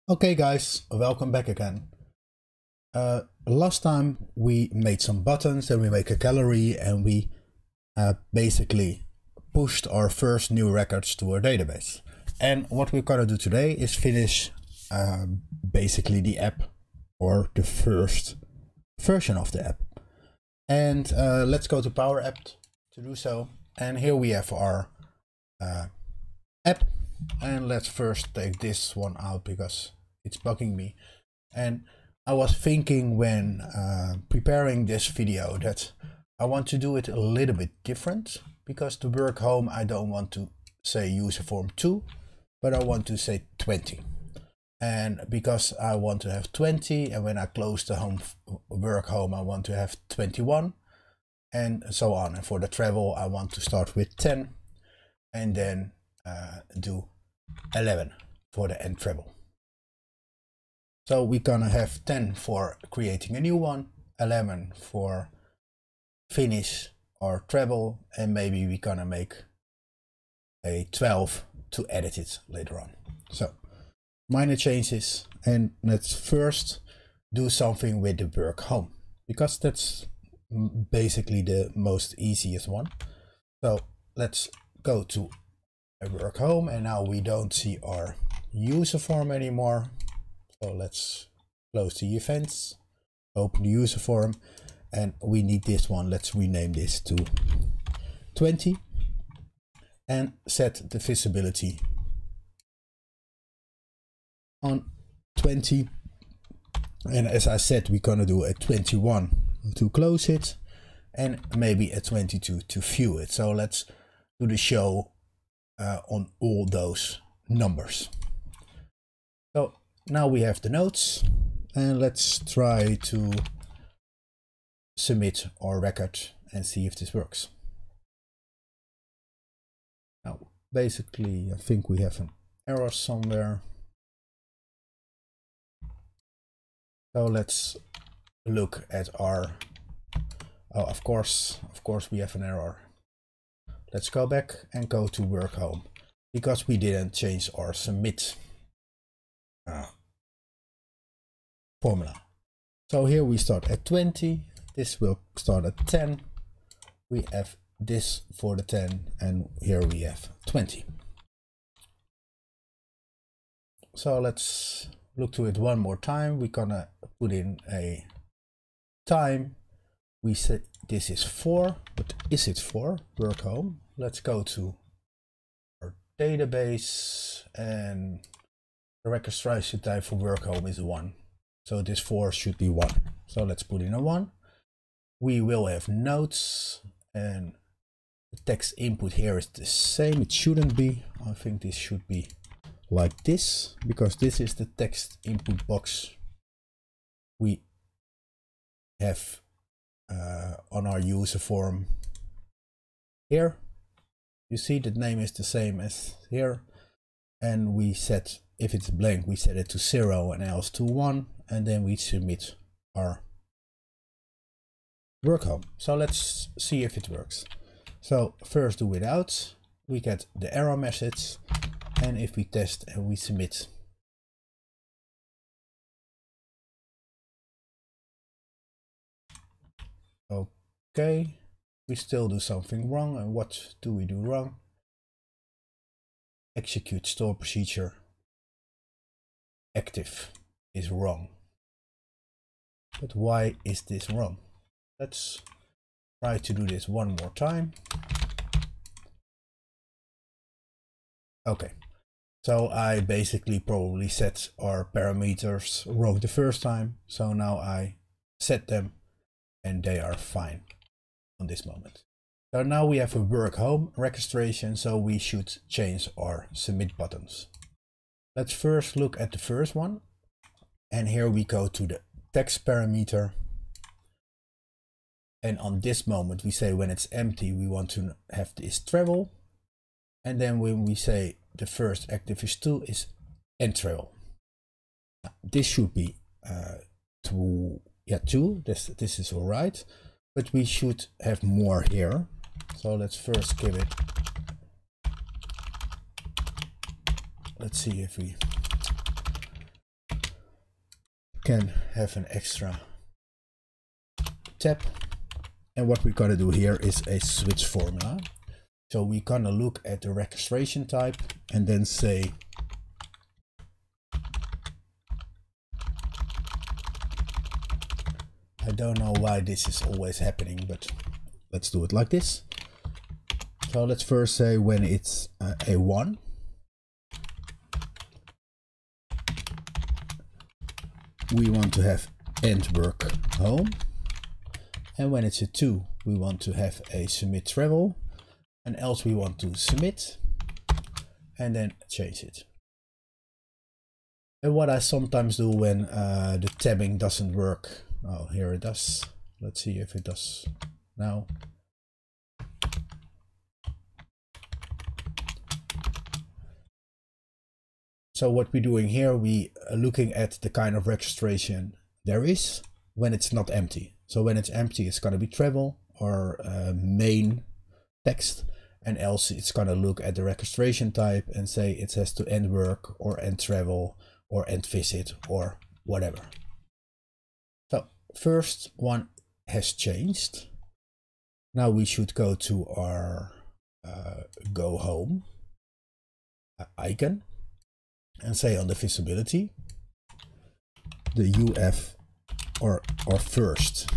Okay guys, welcome back again. Last time we made some buttons and we make a gallery and we basically pushed our first new records to our database. And what we're gonna do today is finish basically the app or the first version of the app. And let's go to PowerApps to do so. And here we have our app. And let's first take this one out because it's bugging me. And I was thinking when preparing this video that I want to do it a little bit different, because to work home I don't want to say Userform 2, but I want to say 20. And because I want to have 20, and when I close the work home I want to have 21, and so on. And for the travel I want to start with 10 and then do 11 for the end travel. So we're gonna have 10 for creating a new one, 11 for finish or travel, and maybe we're gonna make a 12 to edit it later on. So minor changes, and let's first do something with the work home, because that's basically the most easiest one. So let's go to a work home, and now we don't see our user form anymore. So let's close the events, open the user form, and we need this one. Let's rename this to 20 and set the visibility on 20. And as I said, we're gonna do a 21 to close it and maybe a 22 to view it. So let's do the show on all those numbers. So now we have the notes, and let's try to submit our record and see if this works. Now basically I think we have an error somewhere. So let's look at our, oh, of course we have an error. Let's go back and go to work home, because we didn't change our submit formula. So here we start at 20, this will start at 10, we have this for the 10, and here we have 20. So let's look to it one more time. We're gonna put in a time. We said this is 4, but is it 4? Work home. Let's go to our database, and the registration time for work home is 1. So this 4 should be 1. So let's put in a 1. We will have notes, and the text input here is the same. It shouldn't be. I think this should be like this, because this is the text input box we have on our user form here. You see the name is the same as here, and we set, if it's blank, we set it to 0 and else to 1, and then we submit our work home. So let's see if it works. So first do without, we get the error message, and if we test and we submit, okay, we still do something wrong. And what do we do wrong? Execute store procedure active is wrong. But why is this wrong? Let's try to do this one more time. Okay, so I basically probably set our parameters wrong the first time. So now I set them and they are fine on this moment. So now we have a work home registration, so we should change our submit buttons. Let's first look at the first one, and here we go to the text parameter, and on this moment we say when it's empty we want to have this travel, and then when we say the first active is 2 is end travel. This should be 2. This is all right, but we should have more here. So let's first give it, let's see if we can have an extra tab. And what we're gonna do here is a switch formula. So we're gonna look at the registration type and then say I don't know why this is always happening, but let's do it like this. So let's first say when it's a 1, we want to have end work home, and when it's a 2, we want to have a submit travel, and else we want to submit and then change it. And what I sometimes do when the tabbing doesn't work, oh, here it does. Let's see if it does now. So what we're doing here, we are looking at the kind of registration there is when it's not empty. So when it's empty, it's going to be travel or main text, and else it's going to look at the registration type and say it has to end work or end travel or end visit or whatever. So first one has changed. Now we should go to our go home icon and say on the visibility, the UF or first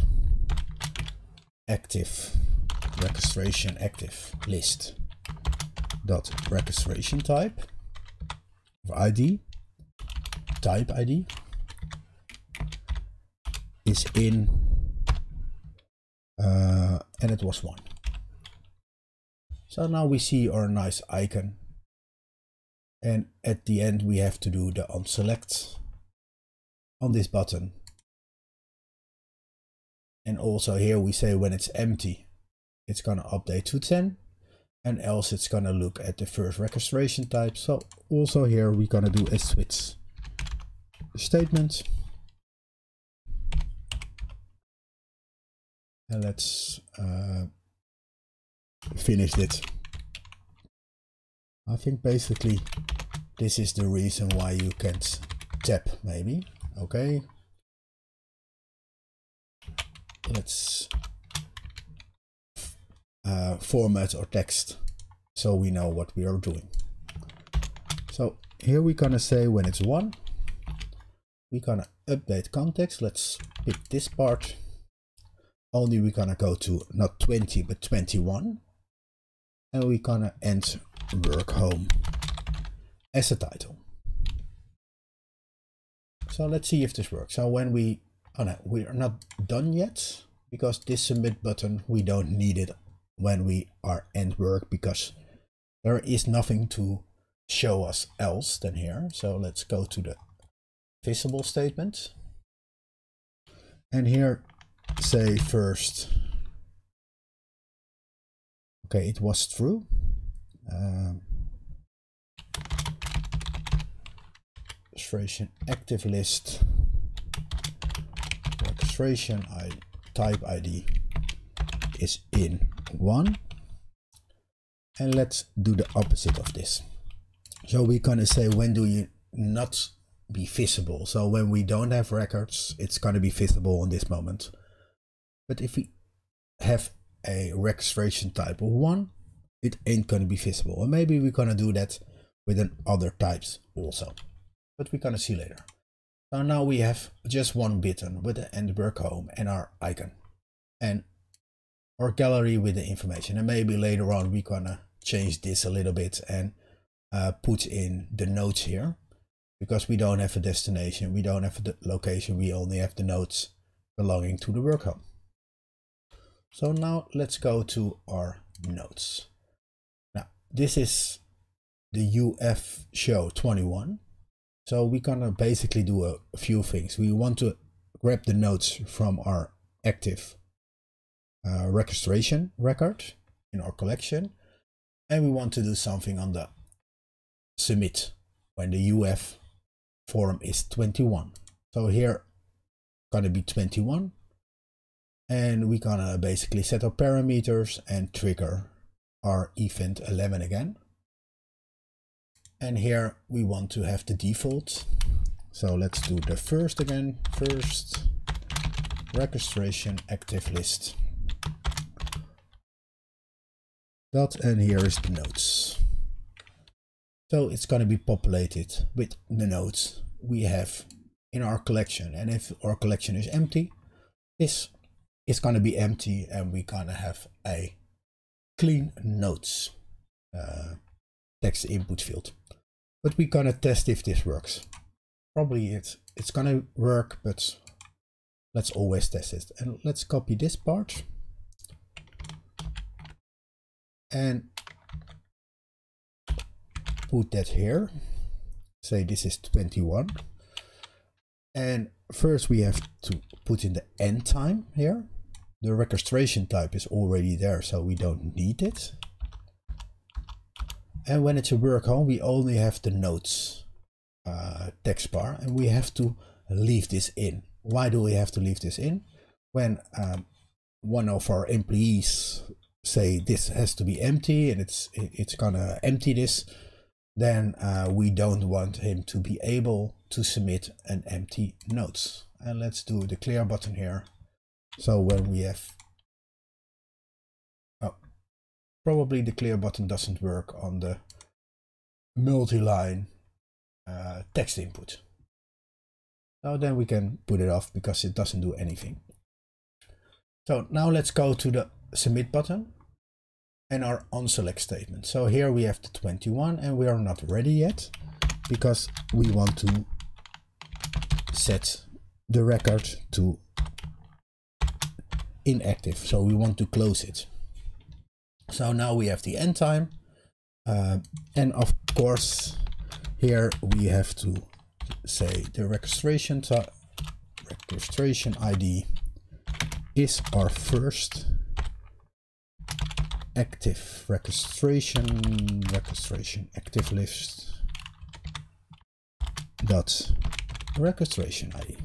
active registration active list dot registration type of ID type ID is in and it was 1. So now we see our nice icon, and at the end we have to do the onSelect on this button. And also here we say when it's empty, it's gonna update to 10, and else it's gonna look at the first registration type. So also here we're gonna do a switch statement. And let's finish it. I think basically this is the reason why you can't tab, maybe. Okay. Let's format our text so we know what we are doing. So here we're gonna say when it's 1, we're gonna update context. Let's pick this part. Only we're gonna go to not 20 but 21, and we're gonna end work home as a title. So let's see if this works. So when we, oh no, we are not done yet, because this submit button, we don't need it when we are end work, because there is nothing to show us else than here. So let's go to the visible statement, and here say first, okay, it was true. Registration active list registration type ID is in 1, and let's do the opposite of this. So we're gonna say when do you not be visible. So when we don't have records, it's gonna be visible in this moment. But if we have a registration type of 1, it ain't gonna be visible. And maybe we're gonna do that with other types also, but we're gonna see later. So now we have just one button with the end work home and our icon and our gallery with the information. And maybe later on we're gonna change this a little bit and put in the notes here, because we don't have a destination, we don't have the location, we only have the notes belonging to the work home. So now let's go to our notes. Now this is the UF show 21. So we're gonna basically do a few things. We want to grab the notes from our active registration record in our collection, and we want to do something on the submit when the UF form is 21. So here gonna be 21, and we're gonna basically set our parameters and trigger our event 11 again. And here we want to have the default. So let's do the first again. First registration active list. And here is the nodes. So it's going to be populated with the nodes we have in our collection. And if our collection is empty, this is going to be empty, and we're going to have a clean nodes text input field. But we're going to test if this works. Probably it's going to work, but let's always test it. And let's copy this part and put that here. Say this is 21. And first we have to put in the end time here. The registration type is already there, so we don't need it. And when it's a work home, we only have the nodes text bar, and we have to leave this in. Why do we have to leave this in? When one of our employees say this has to be empty, and it's gonna empty this, then we don't want him to be able to submit an empty notes. And let's do the clear button here. So when we have, probably the clear button doesn't work on the multi-line text input. So then we can put it off because it doesn't do anything. So now let's go to the submit button and our onSelect statement. So here we have the 21, and we are not ready yet because we want to set the record to inactive. So we want to close it. So now we have the end time. And of course, here we have to say the registration ID is our first active registration active list dot registration ID.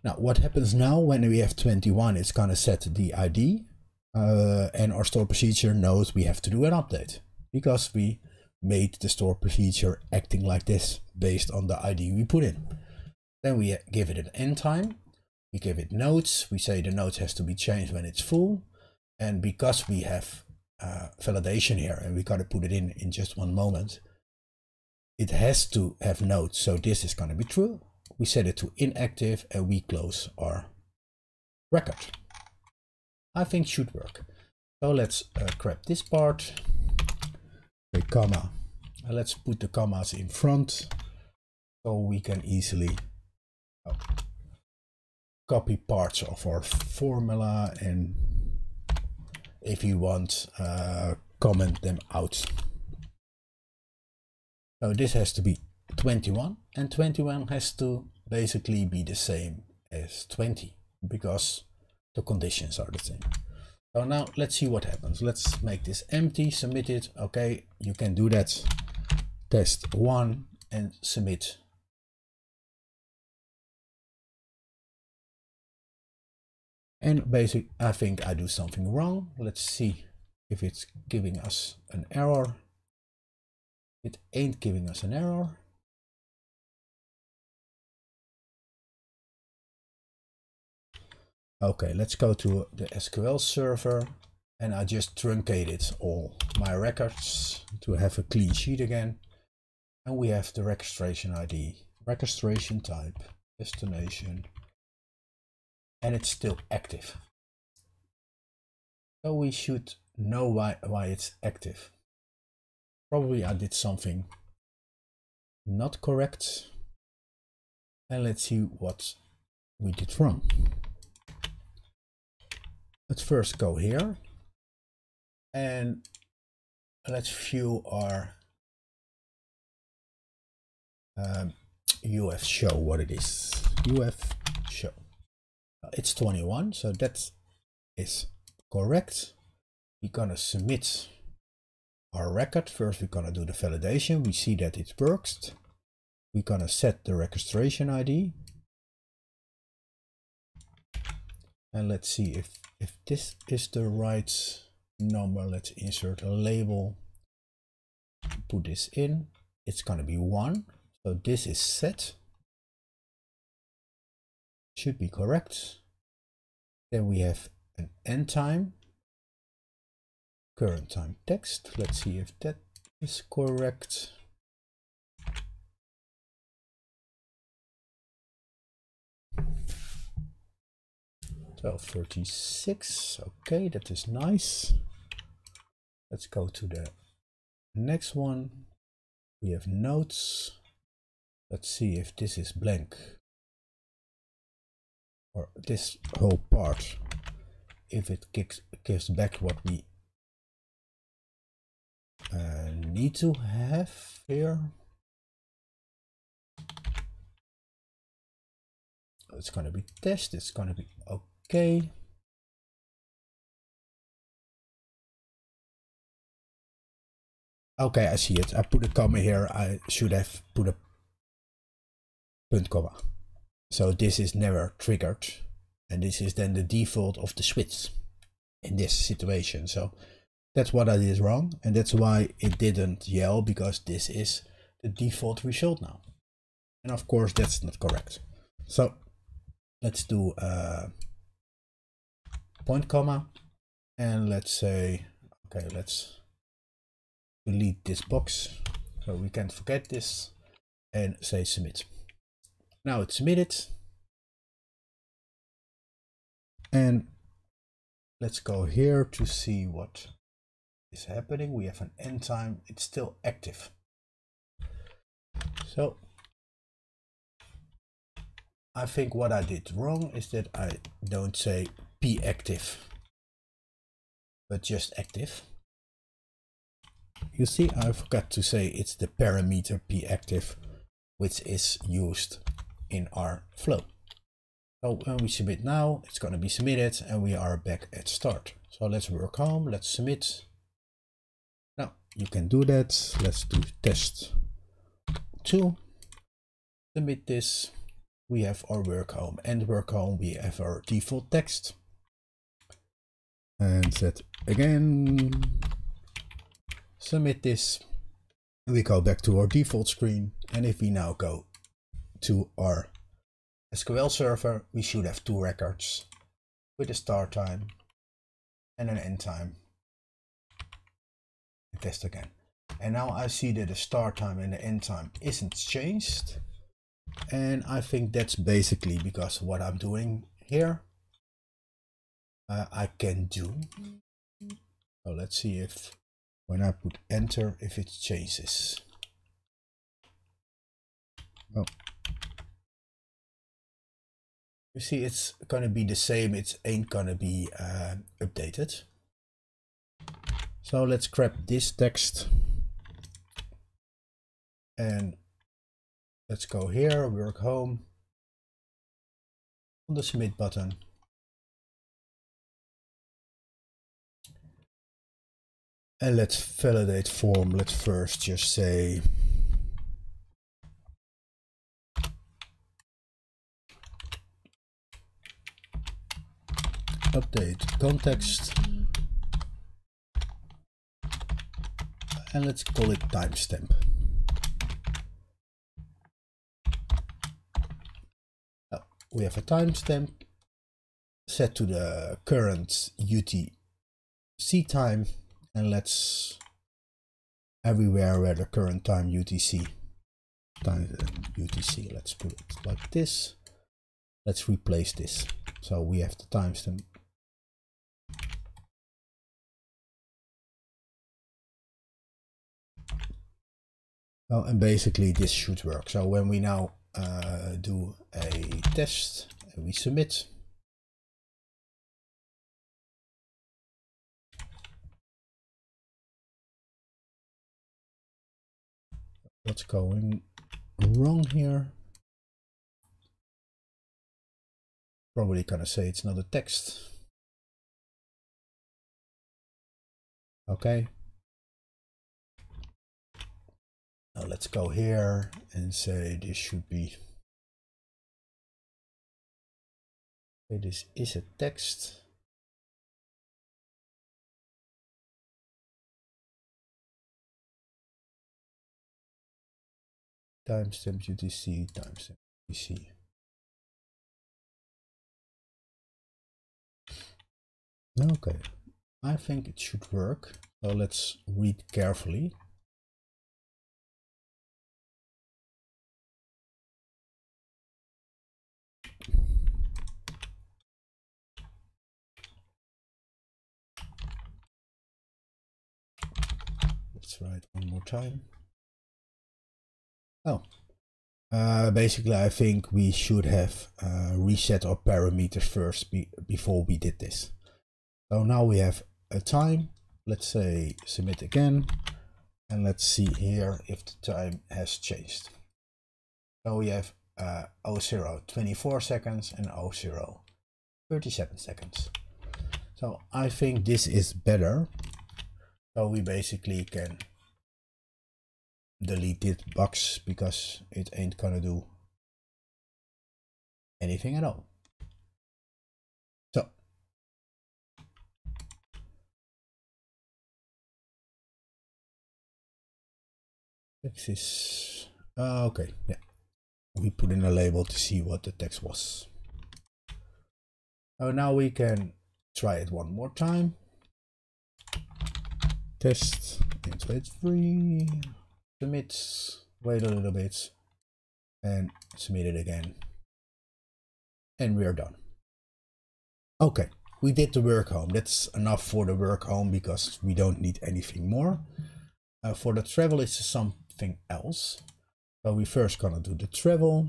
Now what happens now when we have 21, it's gonna set the ID, and our store procedure knows we have to do an update because we made the store procedure acting like this based on the ID we put in. Then we give it an end time. We give it nodes. We say the nodes has to be changed when it's full. And because we have validation here, and we got to put it in just one moment, it has to have nodes. So this is going to be true. We set it to inactive, and we close our record. I think should work. So let's grab this part, a comma, and let's put the commas in front so we can easily copy parts of our formula, and if you want, comment them out. So this has to be 21, and 21 has to basically be the same as 20 because the conditions are the same. So now let's see what happens. Let's make this empty, submit it. Okay, you can do that. Test 1 and submit. And basically, I think I do something wrong. Let's see if it's giving us an error. It ain't giving us an error. Okay, let's go to the SQL server, and I just truncated all my records to have a clean sheet again. And we have the registration ID, registration type, destination, and it's still active. So we should know why it's active. Probably I did something not correct. And let's see what we did wrong. Let's first go here and let's view our UF show, what it is. UF show. It's 21, so that is correct. We're gonna submit our record. First, we're gonna do the validation. We see that it works. We're gonna set the registration ID. And let's see if this is the right number. Let's insert a label, put this in. it's going to be 1. So this is set. Should be correct. Then we have an end time, current time text. Let's see if that is correct. $12:36. Okay, that is nice. Let's go to the next one. We have notes. Let's see if this is blank, or this whole part, if it gives back what we need to have here. It's going to be test. It's going to be okay. Okay, I see it. I put a comma here. I should have put a punt comma. So this is never triggered. And this is then the default of the switch in this situation. So that's what I did wrong. And that's why it didn't yell, because this is the default result now. And of course, that's not correct. So let's do point comma. And let's say, okay, let's delete this box so we can't forget this, and say submit. Now it's submitted. And let's go here to see what is happening. We have an end time. It's still active. So I think what I did wrong is that I don't say p active, but just active. You see, I forgot to say it's the parameter p active, which is used in our flow. So when we submit now, it's going to be submitted and we are back at start. So let's work home, let's submit. Now you can do that. Let's do test 2. Submit this. We have our work home, and work home we have our default text. And set again. Submit this. We go back to our default screen, and if we now go to our SQL server, we should have 2 records with a start time and an end time. And test again. And now I see that the start time and the end time isn't changed. And I think that's basically because what I'm doing here, I can do. So let's see if when I put enter, if it changes. Oh. You see, it's gonna be the same. It ain't gonna be updated. So let's grab this text and let's go here, work home, on the submit button. And let's validate form. Let's first just say update context, and let's call it timestamp. Now we have a timestamp set to the current UTC time, and let's everywhere where the current time UTC, let's put it like this. Let's replace this. So we have the timestamp. Oh, and basically this should work. So when we now do a test and we submit, what's going wrong here? Probably gonna say it's not a text. Okay. Now let's go here and say this should be. Okay, this is a text. timestamp UTC timestamp UTC. Okay, I think it should work. So let's read carefully. Let's try it one more time. Oh, basically I think we should have reset our parameters first before we did this. So now we have a time. Let's say submit again, and let's see here if the time has changed. So we have 00 24 seconds and 00 37 seconds. So I think this is better. So we basically can delete this box because it ain't gonna do anything at all. So text is okay, yeah. We put in a label to see what the text was. So now we can try it one more time. Test, int weight free, submit, wait a little bit, and submit it again. And we are done. Okay, we did the work home. That's enough for the work home because we don't need anything more. For the travel, it's something else. So we first gonna do the travel.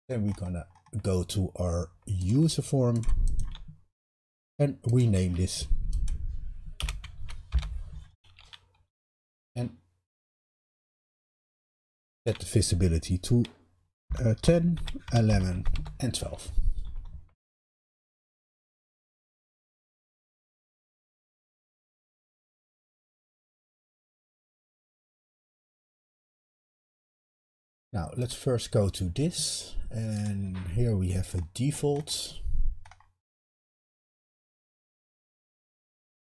Then we're gonna go to our Userform and rename this. And set the visibility to 10, 11, and 12. Now let's first go to this, and here we have a default,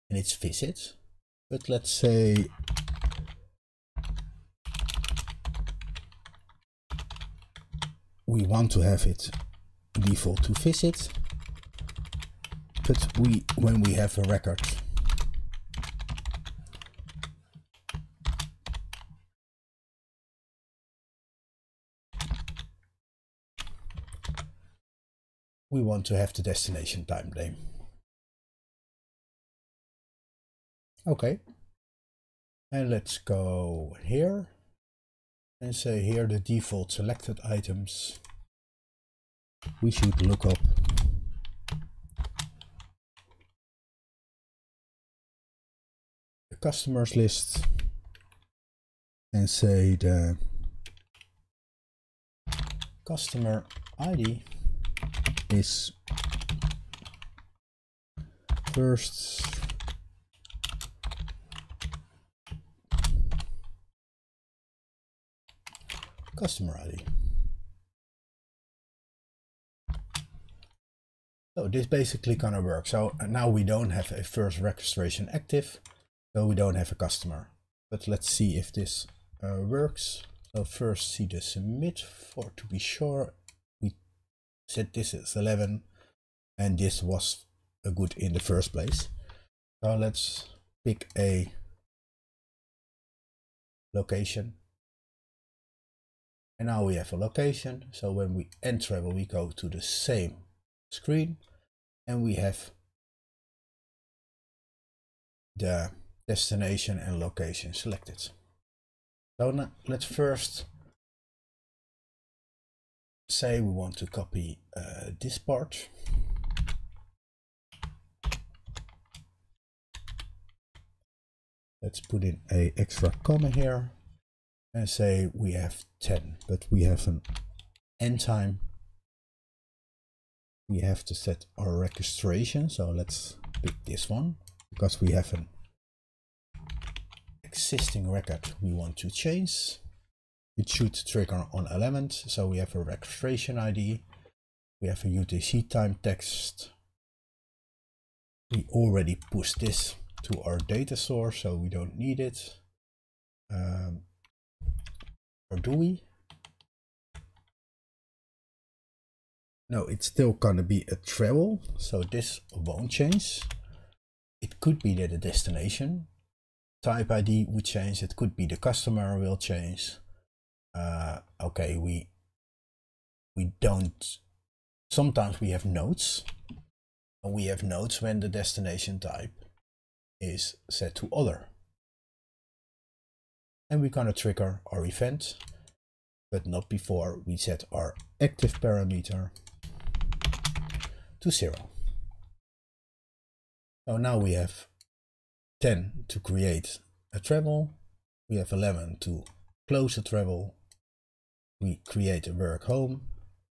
and it's visit. But let's say we want to have it default to visit, but when we have a record we want to have the destination time name. Okay, and let's go here and say here the default selected items. We should look up the customers list and say the customer ID is first customer ID. So this basically gonna work. So now we don't have a first registration active, so we don't have a customer. But let's see if this works. So first see the submit for to be sure. We said this is 11 and this was a good in the first place. So let's pick a location. And now we have a location. So when we end travel, we go to the same screen and we have the destination and location selected. So now let's first say we want to copy this part. Let's put in a extra comma here and say we have 10, but we have an end time. We have to set our registration, so let's pick this one because we have an existing record we want to change. It should trigger on 11th, so we have a registration ID. We have a UTC time text. We already pushed this to our data source, so we don't need it. Or do we? No, it's still gonna be a travel, so this won't change. It could be that the destination type ID would change. It could be the customer will change. Okay, we don't. Sometimes we have nodes. And we have nodes when the destination type is set to other. And we're gonna trigger our event, but not before we set our active parameter to 0. So now we have 10 to create a travel. We have 11 to close a travel. We create a work home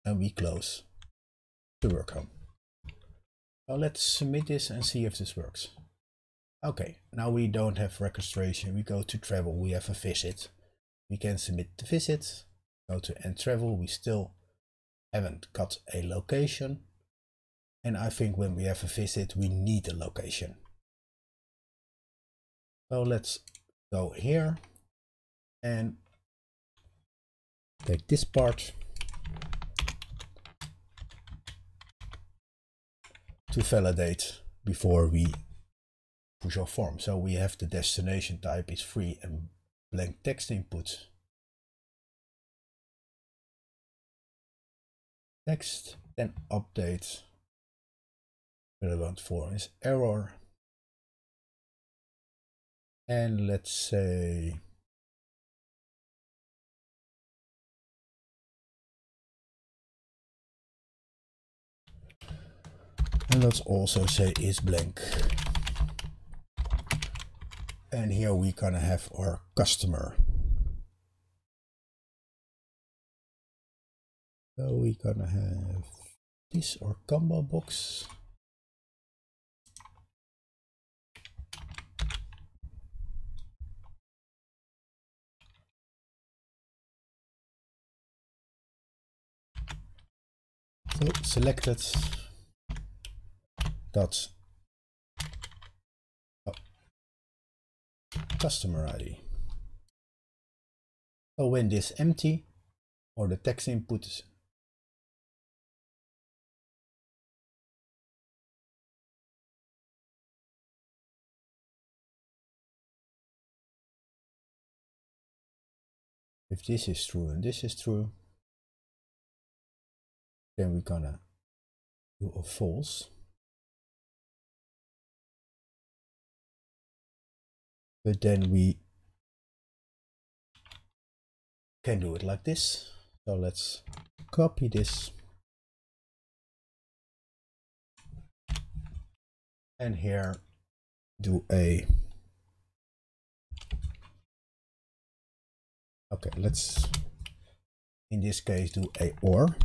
and we close the work home. So let's submit this and see if this works. Okay, now we don't have registration. We go to travel, we have a visit. We can submit the visit. Go to end travel, we still haven't got a location. And I think when we have a visit, we need a location. So let's go here and take this part to validate before we push our form. So we have the destination type is free and blank text input. Text, then update. Relevant form is error. And let's say and let's also say is blank. And here we're gonna have our customer. So we're gonna have this or combo box. So selected dot customer ID. So when this empty or the text input is if this is true and this is true, then we're gonna do a false. But then we can do it like this. So let's copy this. And here do a, okay, let's in this case do a or.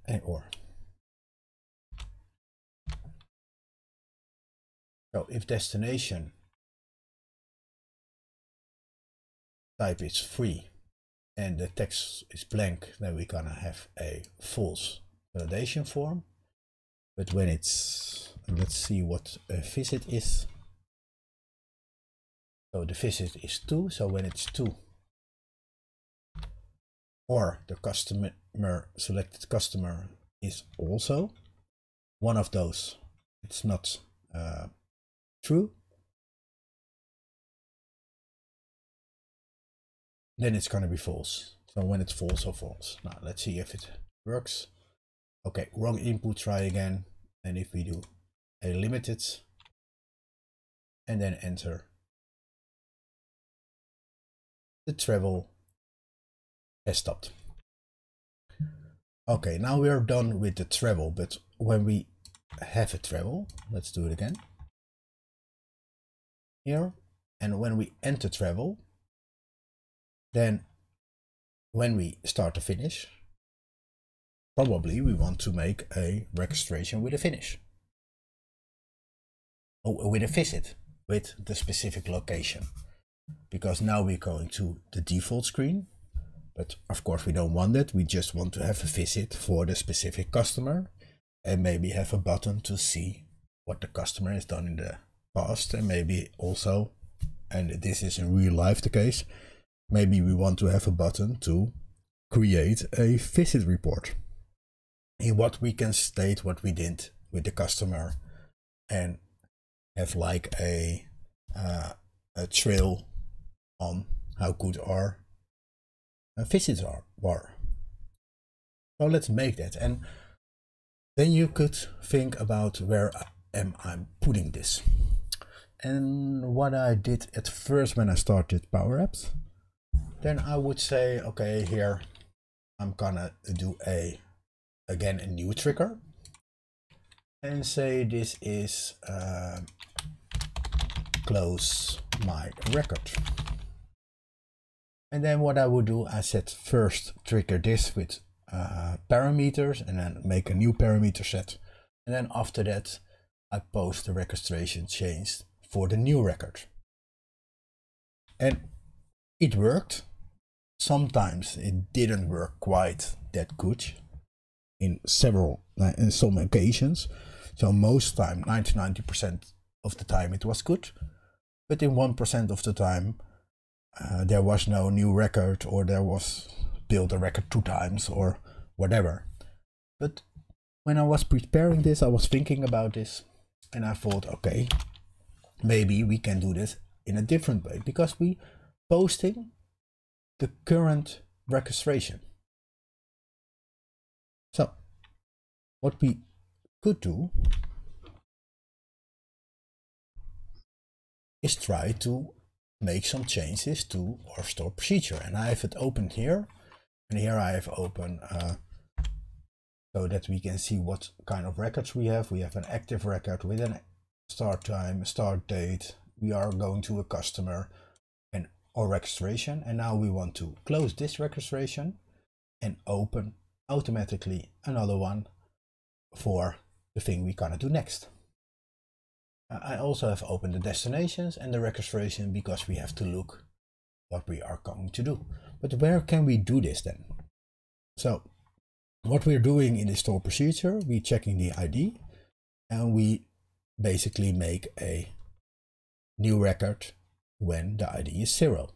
And or. So if destination type is free and the text is blank, then we're gonna have a false validation form. But when it's, let's see what a visit is. So the visit is 2, so when it's 2 or the customer selected customer is also one of those, it's not true, then it's going to be false. So when it's false or false. Now let's see if it works. Okay, wrong input, try again. And if we do a limited and then enter, the travel has stopped. Okay, now we are done with the travel, but when we have a travel, let's do it again. Here, and when we enter travel, then when we start to finish, probably we want to make a registration with a finish. Or with a visit, with the specific location. Because now we're going to the default screen. But of course we don't want that, we just want to have a visit for the specific customer and maybe have a button to see what the customer has done in the past, and maybe also, and this is in real life the case, maybe we want to have a button to create a visit report in what we can state what we did with the customer and have like a trail on how good our visits were. So let's make that, and then you could think about where am I putting this. And what I did at first when I started PowerApps, then I would say, okay, here I'm gonna do again a new trigger and say this is close my record. And then what I would do, I said first trigger this with parameters and then make a new parameter set. And then after that, I post the registration change for the new record. And it worked. Sometimes it didn't work quite that good in some occasions. So most time, 90% of the time it was good. But in 1% of the time, there was no new record, or there was built a record 2 times or whatever. But when I was preparing this, I was thinking about this and I thought, okay, maybe we can do this in a different way, because we posting the current registration. So what we could do is try to make some changes to our store procedure. And I have it opened here, and here I have open so that we can see what kind of records we have. We have an active record with a start time, start date. We are going to a customer and our registration. And now we want to close this registration and open automatically another one for the thing we're gonna do next. I also have opened the destinations and the registration, because we have to look what we are going to do. But where can we do this then? So what we're doing in the store procedure, we're checking the ID and we basically make a new record when the ID is 0.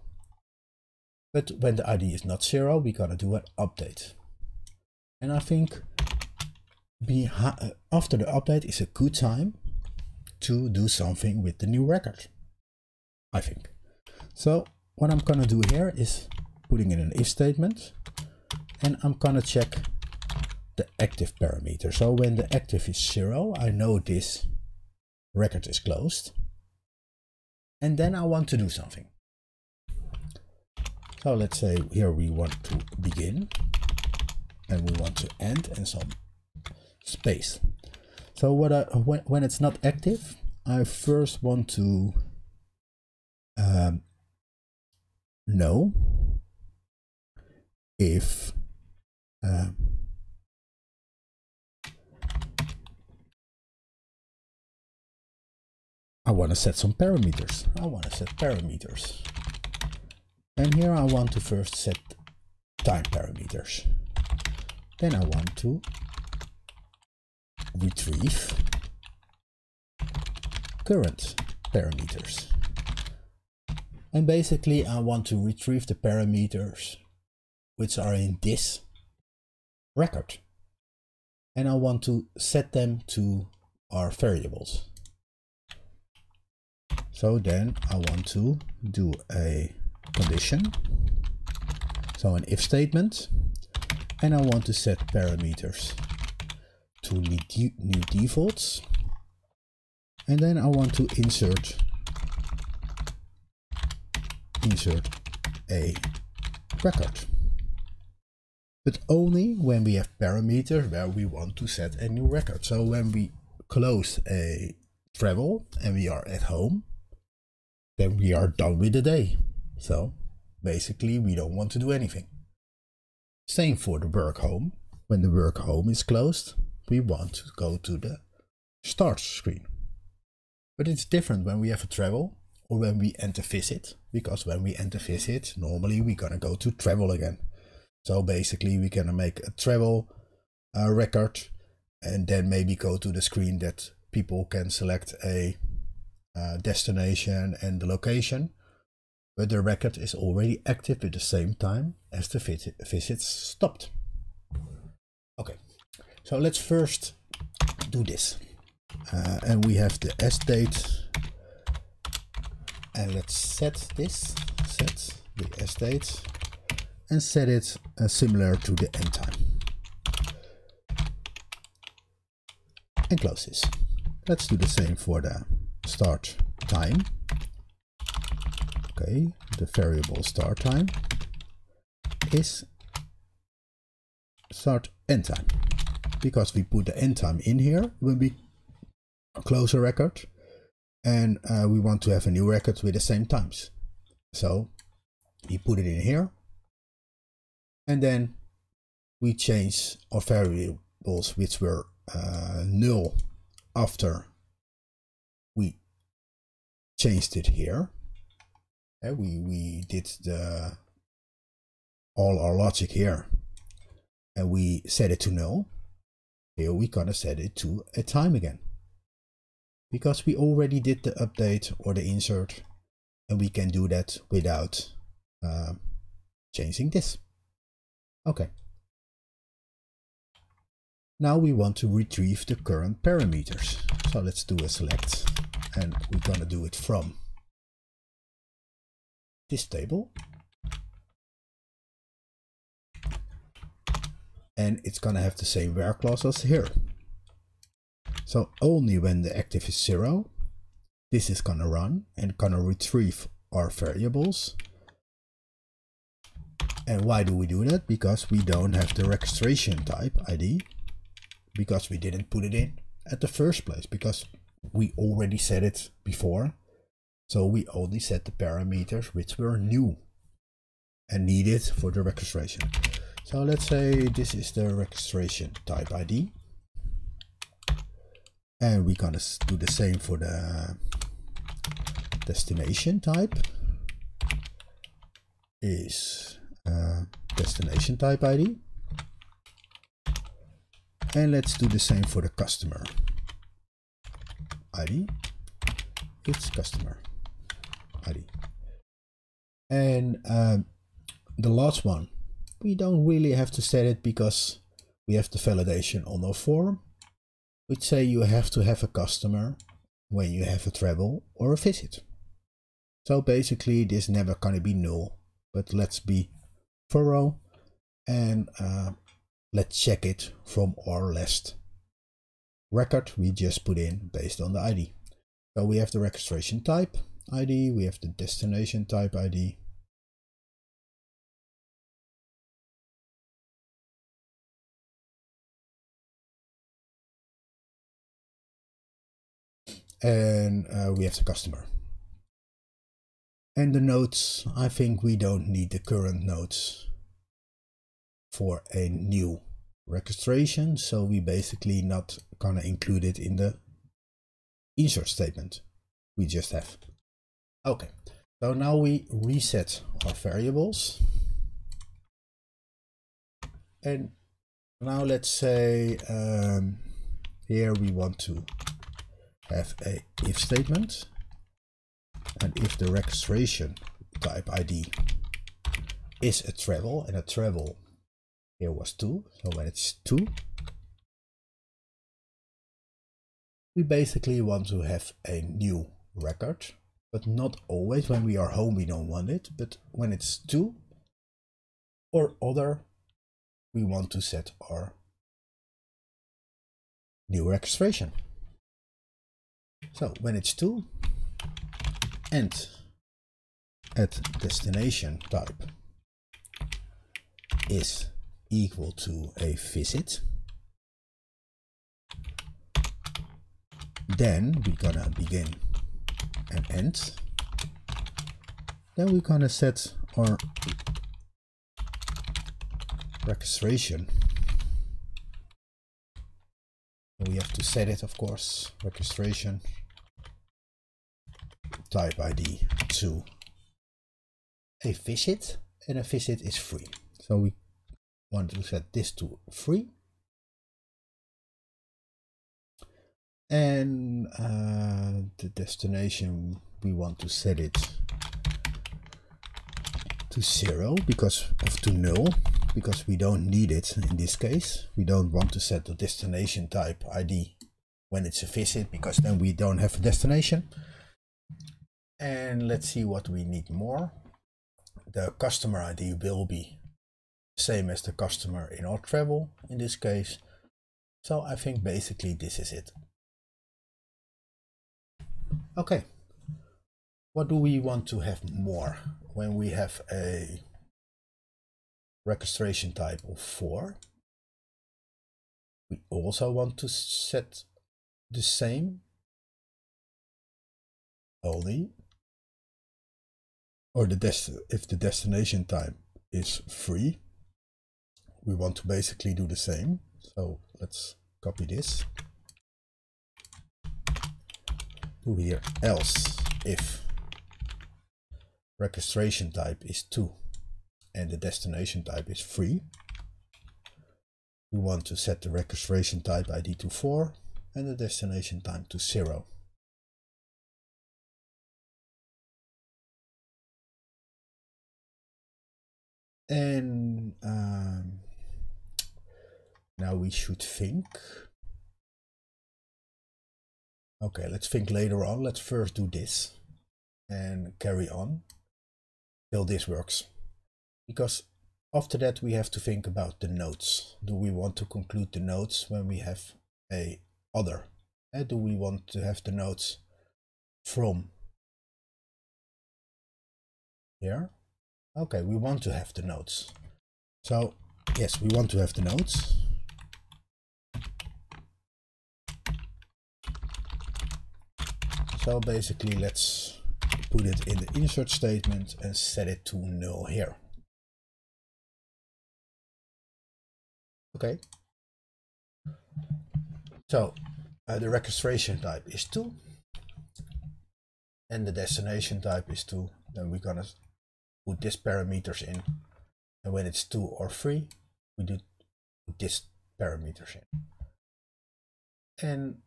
But when the ID is not 0, we're gonna do an update. And I think after the update is a good time to do something with the new record, I think. So what I'm gonna do here is putting in an if statement, and I'm gonna check the active parameter. So when the active is 0, I know this record is closed. And then I want to do something. So let's say here we want to begin and we want to end, and some space. So when it's not active, I first want to know if I want to set some parameters. I want to set parameters. And here I want to first set time parameters. Then I want to retrieve current parameters. And basically I want to retrieve the parameters which are in this record. And I want to set them to our variables. So then I want to do a condition, so an if statement, and I want to set parameters to new defaults, and then I want to insert a record, but only when we have parameters where we want to set a new record. So when we close a travel and we are at home, then we are done with the day. So basically we don't want to do anything. Same for the work home. When the work home is closed, we want to go to the start screen. But it's different when we have a travel or when we enter visit, because when we enter visit, normally we're gonna go to travel again. So basically we're gonna make a travel record and then maybe go to the screen that people can select a destination and the location, but the record is already active at the same time as the visits stopped. Okay, so let's first do this. And we have the sDate, and let's set the sDate and set it similar to the end time. And close this. Let's do the same for the start time. Okay, the variable start time is start end time, because we put the end time in here when we close a record, and we want to have a new record with the same times. So we put it in here, and then we change our variables which were null after we changed it here. We did all our logic here, and we set it to null. Here we're gonna set it to a time again, because we already did the update or the insert, and we can do that without changing this. Okay. Now we want to retrieve the current parameters. So let's do a select, and we're gonna do it from this table. And it's gonna have the same where clause as here. So only when the active is 0, this is gonna run and gonna retrieve our variables. And why do we do that? Because we don't have the registration type ID, because we didn't put it in at the first place, because we already set it before. So we only set the parameters which were new and needed for the registration. So let's say this is the registration type ID. And we're gonna do the same for the destination type is destination type ID. And let's do the same for the customer ID. It's customer ID. And the last one, we don't really have to set it, because we have the validation on our form, which say you have to have a customer when you have a travel or a visit. So basically this never gonna be null, but let's be thorough and let's check it from our last record we just put in based on the ID. So we have the registration type ID, we have the destination type ID, and we have the customer. And the nodes, I think we don't need the current nodes for a new registration, so we basically not gonna include it in the insert statement we just have. Okay, so now we reset our variables, and now let's say here we want to have a if statement, and if the registration type ID is a travel, and a travel here was 2, so when it's 2, we basically want to have a new record, but not always. When we are home we don't want it, but when it's 2 or other, we want to set our new registration. So when it's 2 and at destination type is equal to a visit, then we're gonna begin and end. Then we're gonna set our registration. We have to set it, of course, registration type ID to a visit, and a visit is free. So we want to set this to free. And the destination, we want to set it to 0 to null, because we don't need it in this case. We don't want to set the destination type ID when it's a visit, because then we don't have a destination. And let's see what we need more. The customer ID will be same as the customer in our travel in this case. So I think basically this is it. Okay, what do we want to have more when we have a registration type of 4? We also want to set the same only, or if the destination type is free, we want to basically do the same. So let's copy this. Do here else if registration type is 2 and the destination type is free. We want to set the registration type ID to 4 and the destination type to 0. And now we should think. Okay, let's think later on. Let's first do this and carry on till this works. Because after that we have to think about the nodes. Do we want to conclude the nodes when we have a other? Do we want to have the nodes from here? Okay, we want to have the nodes. So yes, we want to have the nodes. So basically let's put it in the insert statement and set it to null here. Okay. So the registration type is 2 and the destination type is 2. Then we're gonna put this parameters in, and when it's 2 or 3 we do put this parameters in. And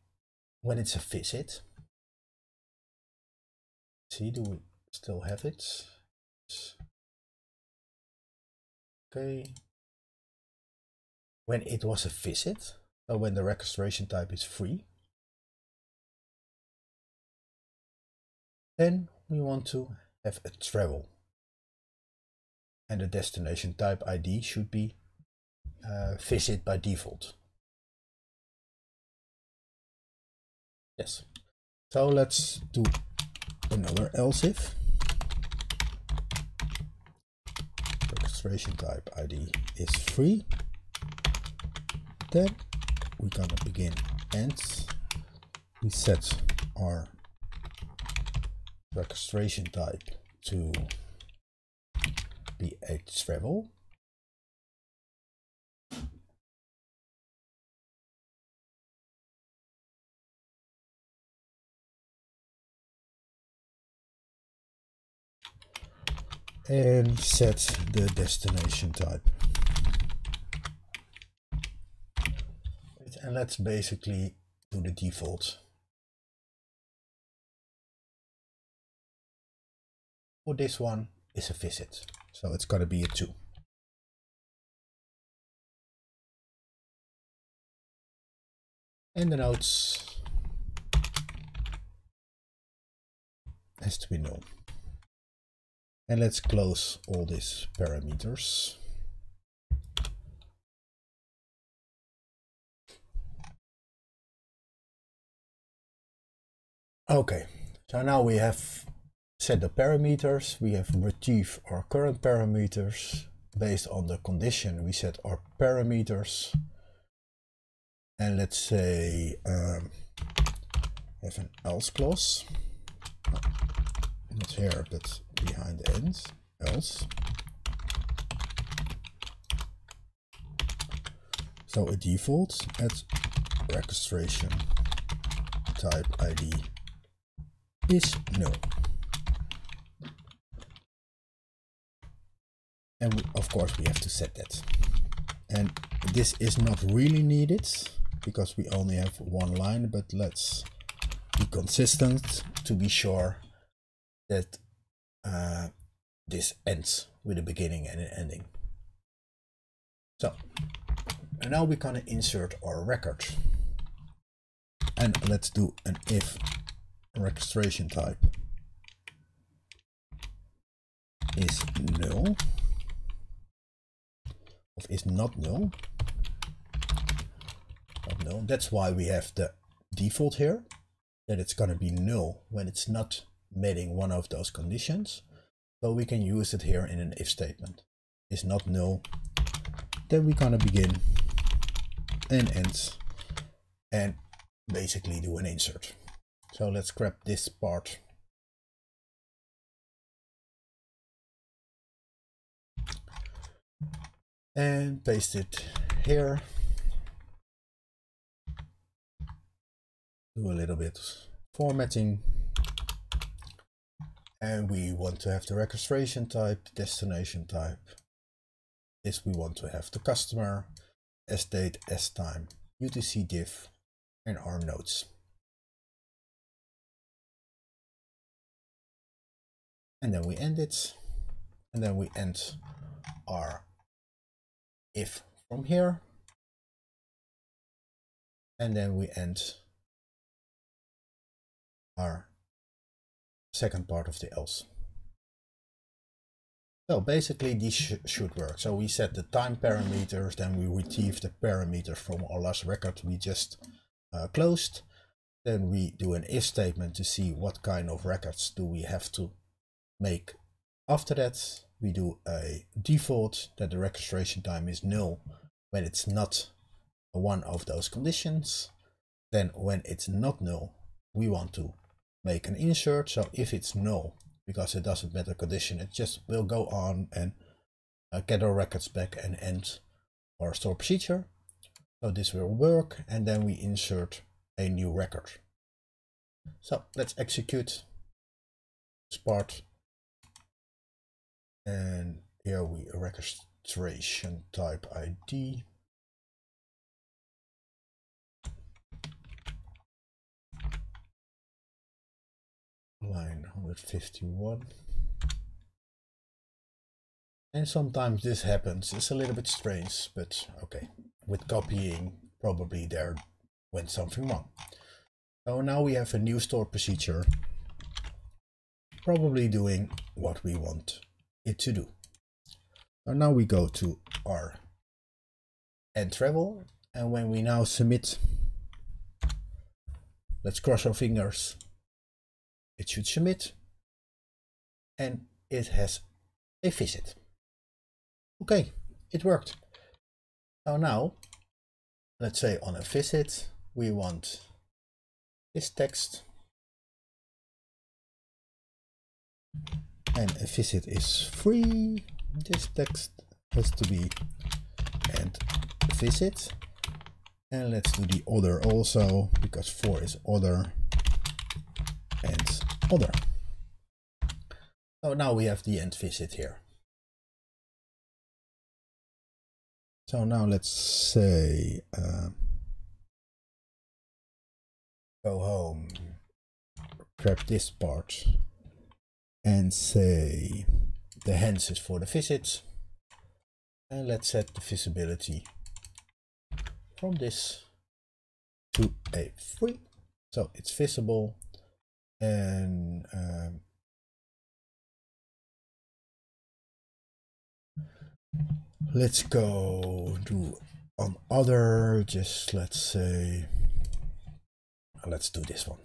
when it's a visit, see, do we still have it? Okay. When it was a visit, so when the registration type is free, then we want to have a travel. And the destination type ID should be visit by default. Yes. So let's do another else if. Registration type ID is free. Then we're gonna begin and we set our registration type to be a travel. And set the destination type. And let's basically do the default. For this one is a visit, so it's gonna be a 2. And the nodes has to be null. And let's close all these parameters. Okay, so now we have set the parameters, we have retrieved our current parameters. Based on the condition, we set our parameters. And let's say have an else clause. Not here, but behind the end, else. So a default at registration type ID is null. And of course we have to set that. And this is not really needed because we only have one line, but let's be consistent to be sure that this ends with a beginning and an ending. So, and now we're gonna insert our record. And let's do an if registration type is null, or is not null. Not null. That's why we have the default here, that it's gonna be null when it's not meeting one of those conditions. So we can use it here in an if statement. Is not null. Then we're gonna begin and end and basically do an insert. So let's grab this part and paste it here. Do a little bit formatting. And we want to have the registration type, the destination type. This we want to have the customer, sDate, sTime, UTC diff, and our nodes. And then we end it. And then we end our if from here. And then we end our second part of the else. So basically these should work. So we set the time parameters, then we retrieve the parameters from our last record we just closed. Then we do an if statement to see what kind of records do we have to make. After that we do a default that the registration time is null when it's not one of those conditions. Then when it's not null we want to make an insert. So if it's null, because it doesn't matter condition, it just will go on and get our records back and end our store procedure. So this will work, and then we insert a new record. So let's execute this part. And here we registration type ID. Line 151. And sometimes this happens. It's a little bit strange, but okay. With copying, probably there went something wrong. So now we have a new store procedure, probably doing what we want it to do. So now we go to our end travel, and when we now submit, let's cross our fingers. It should submit, and it has a visit. Okay, it worked. So now, let's say on a visit, we want this text, and a visit is free. This text has to be and visit, and let's do the other also, because for is other and other. So now we have the end visit here. So now let's say go home, grab this part and say the hence is for the visit, and let's set the visibility from this to a free, so it's visible. And let's go do on other, just let's say, let's do this one.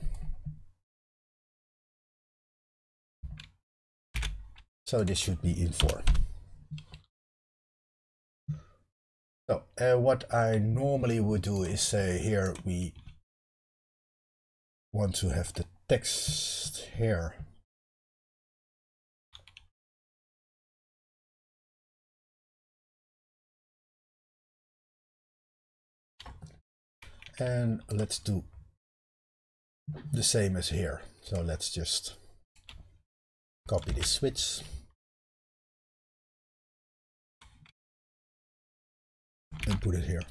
So this should be in 4. So what I normally would do is say here we want to have the text here. And let's do the same as here. So let's just copy this switch and put it here.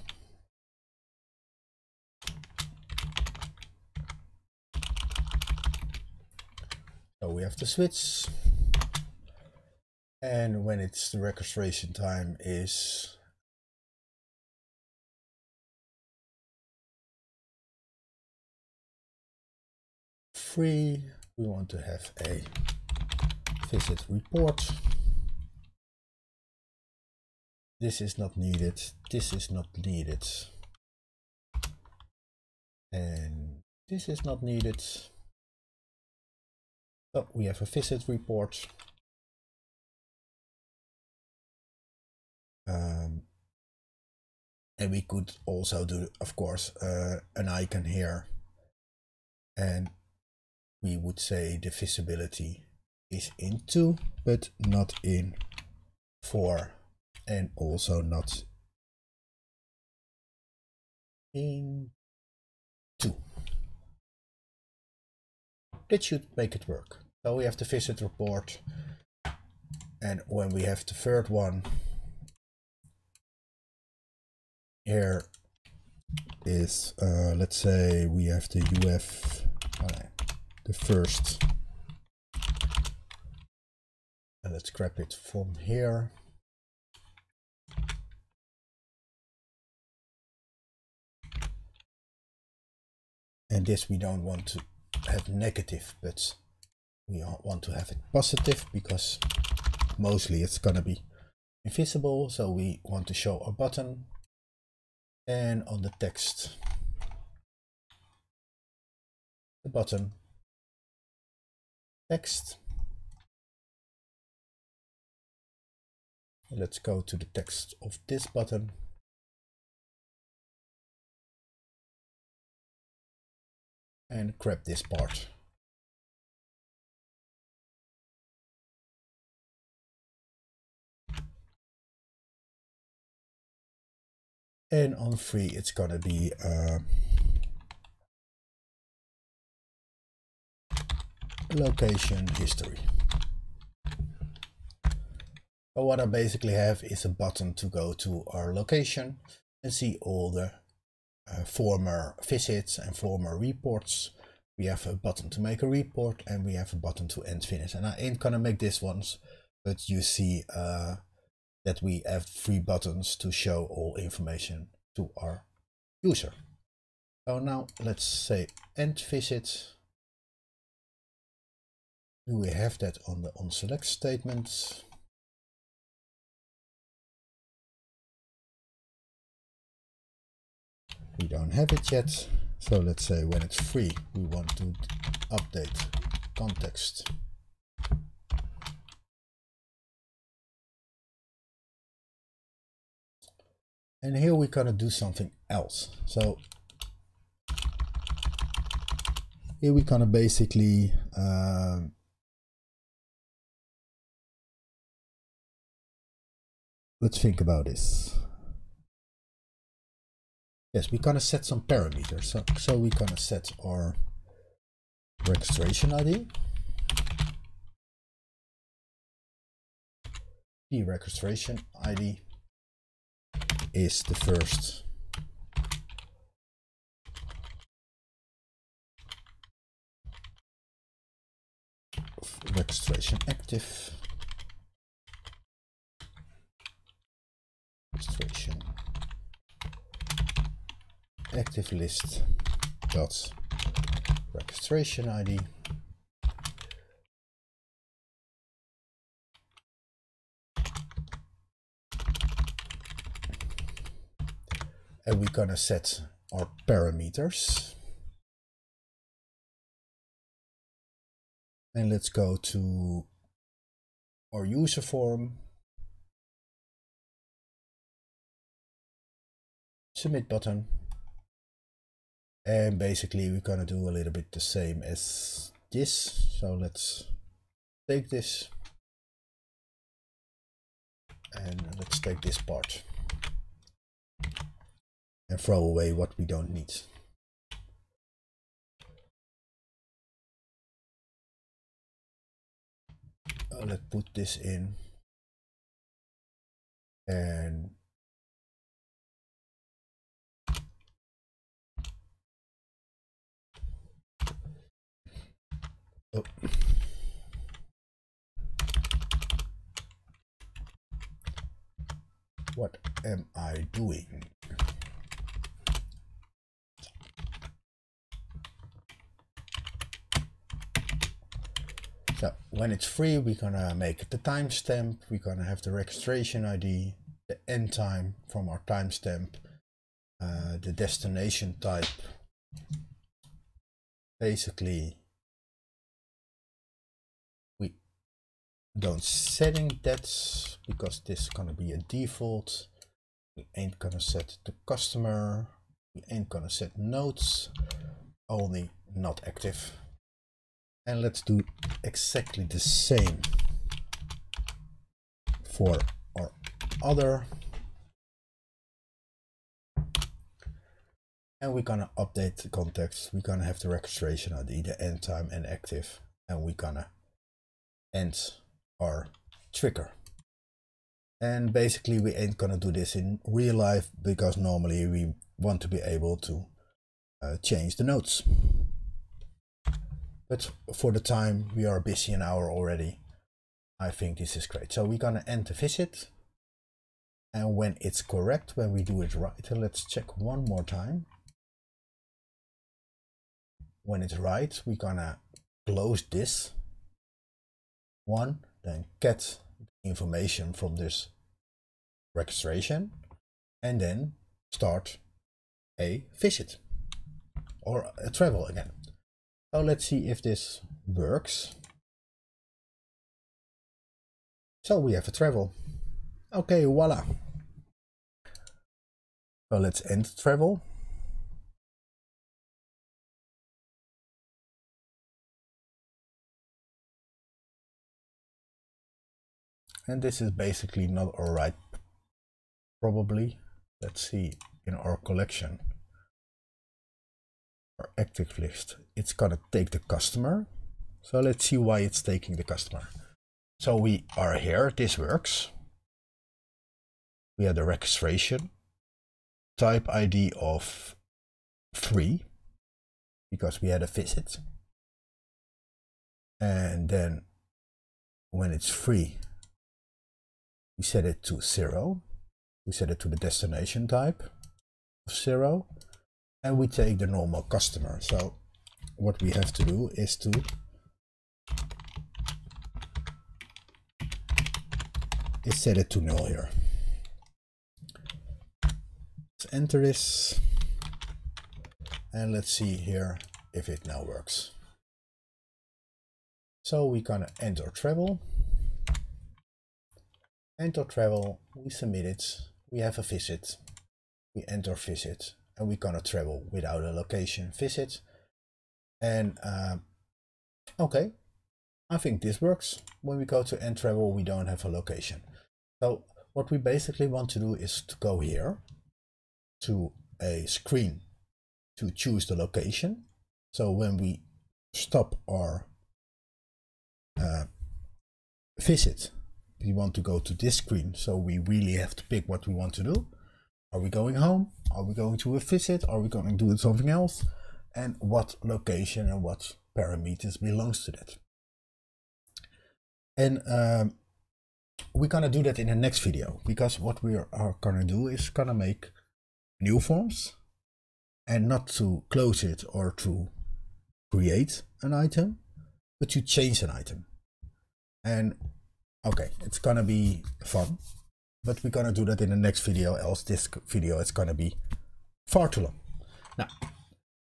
So we have the switch, and when it's the registration time is free, we want to have a visit report. This is not needed, this is not needed, and this is not needed. So we have a visit report. And we could also do, of course, an icon here, and we would say the visibility is in 2 but not in 4, and also not in 2. That should make it work. So we have the visit report, and when we have the third one, here is, let's say we have the UF, the first, and let's grab it from here. And this we don't want to have negative, but we want to have it positive because mostly it's gonna be invisible. So we want to show a button, and on the text, the button, text. Let's go to the text of this button. And grab this part. And on 3, it's gonna be location history. So what I basically have is a button to go to our location and see all the former visits and former reports. We have a button to make a report, and we have a button to end finish. And I ain't gonna make this ones, but you see that we have 3 buttons to show all information to our user. So now let's say end visit. Do we have that on the onSelect statement? We don't have it yet. So let's say when it's free, we want to update context. And here we're gonna do something else. So here we're gonna basically let's think about this. Yes, we're gonna set some parameters. So we're gonna set our registration ID. The registration ID is the first registration active, registration active list dot registration ID. And we're gonna set our parameters. And let's go to our Userform, submit button. And basically we're gonna do a little bit the same as this. So let's take this and let's take this part and throw away what we don't need. Let's put this in, and What am I doing? So when it's free, we're gonna make the timestamp, we're gonna have the registration ID, the end time from our timestamp, the destination type. Basically, we don't setting that because this is gonna be a default. We ain't gonna set the customer, we ain't gonna set notes, only not active. And let's do exactly the same for our other. And we're gonna update the context. We're gonna have the registration ID, the end time and active. And we're gonna end our trigger. And basically we ain't gonna do this in real life because normally we want to be able to change the notes. But for the time, we are busy an hour already. I think this is great. So we're gonna end the visit. And when it's correct, when we do it right, and let's check one more time. When it's right, we're gonna close this one, then get information from this registration, and then start a visit or a travel again. So let's see if this works. So we have a travel. Okay, voila. So let's end travel. And this is basically not alright. Probably. Let's see in our collection. Our active list, it's gonna take the customer. So let's see why it's taking the customer. So we are here, this works. We have the registration, type ID of free, because we had a visit. And then when it's free, we set it to 0. We set it to the destination type of 0. And we take the normal customer. So what we have to do is to set it to 0 here. Let's enter this. And let's see here if it now works. So we're gonna enter travel. Enter travel, we submit it. We have a visit. We enter visit. And we're gonna travel without a location visit. And okay, I think this works. When we go to end travel, we don't have a location. So what we basically want to do is to go here to a screen to choose the location. So when we stop our visit, we want to go to this screen. So we really have to pick what we want to do. Are we going home? Are we going to a visit? Are we going to do something else? And what location and what parameters belongs to that? And we're gonna do that in the next video, because what we are gonna do is gonna make new forms, and not to close it or to create an item, but to change an item. And okay, it's gonna be fun. But we're gonna do that in the next video, else this video is gonna be far too long. Now,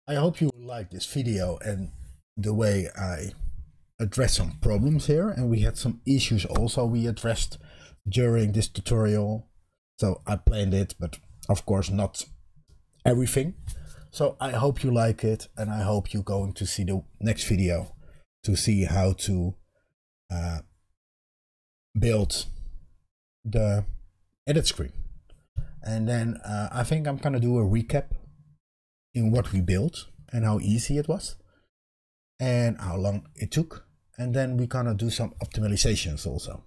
I hope you like this video and the way I address some problems here, and we had some issues also we addressed during this tutorial. So I planned it, but of course not everything. So I hope you like it, and I hope you're going to see the next video to see how to build the edit screen. And then I think I'm gonna do a recap in what we built and how easy it was and how long it took. And then we're gonna do some optimizations also,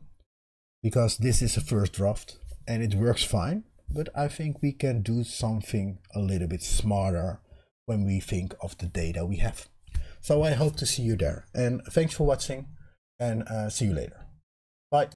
because this is a first draft and it works fine, but I think we can do something a little bit smarter when we think of the data we have. So I hope to see you there, and thanks for watching, and see you later. Bye.